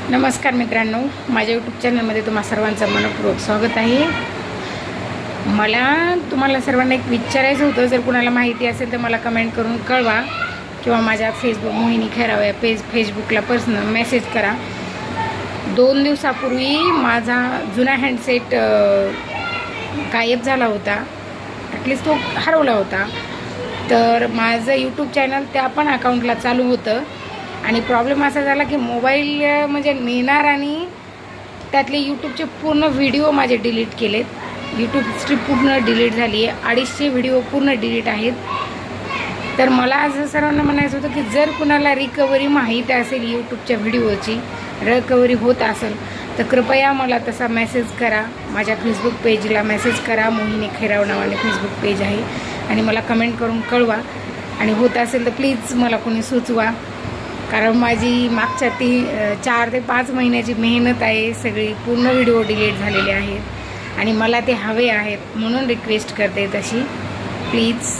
नमस्कार मित्रांनो, माझ्या यूट्यूब चॅनलमध्ये तुम्हा सर्वांचं मनपूर्वक स्वागत आहे। मला तुम्हाला सर्वांना एक विचारायचं होतं, जर कुणाला माहिती असेल तर मला कमेंट करून कळवा किंवा माझ्या फेसबुक मोहिनी खैराव या फेसबुकला पर्सनल मेसेज करा। 2 दिवसापूर्वी माझा जुना हँडसेट गायब झाला होता, ॲटलिस्ट तो हरवला होता। तर माझं यूट्यूब चॅनल त्या पण अकाउंटला चालू होतं आणि प्रॉब्लेम असा झाला की मोबाईल म्हणजे नेणार आणि त्यातले यूट्यूबचे पूर्ण व्हिडिओ माझे डिलीट केलेत। यूट्यूब हिस्ट्री पूर्ण डिलीट झाली आहे, 250 व्हिडिओ पूर्ण डिलीट आहेत। तर मला असं सर्वांना म्हणायचं होतं की जर कुणाला रिकव्हरी माहीत असेल यूट्यूबच्या व्हिडिओची, रिकव्हरी होत असेल तर कृपया मला तसा मेसेज करा। माझ्या फेसबुक पेजला मेसेज करा, मोहिनी खैराव नावाने फेसबुक पेज आहे, आणि मला कमेंट करून कळवा। आणि होत असेल तर प्लीज मला कोणी सुचवा, कारण माझी मागच्या 4 ते 5 महिन्याची मेहनत आहे, सगळी पूर्ण व्हिडिओ डिलीट झालेले आहेत आणि मला ते हवे आहेत, म्हणून रिक्वेस्ट करते तशी, प्लीज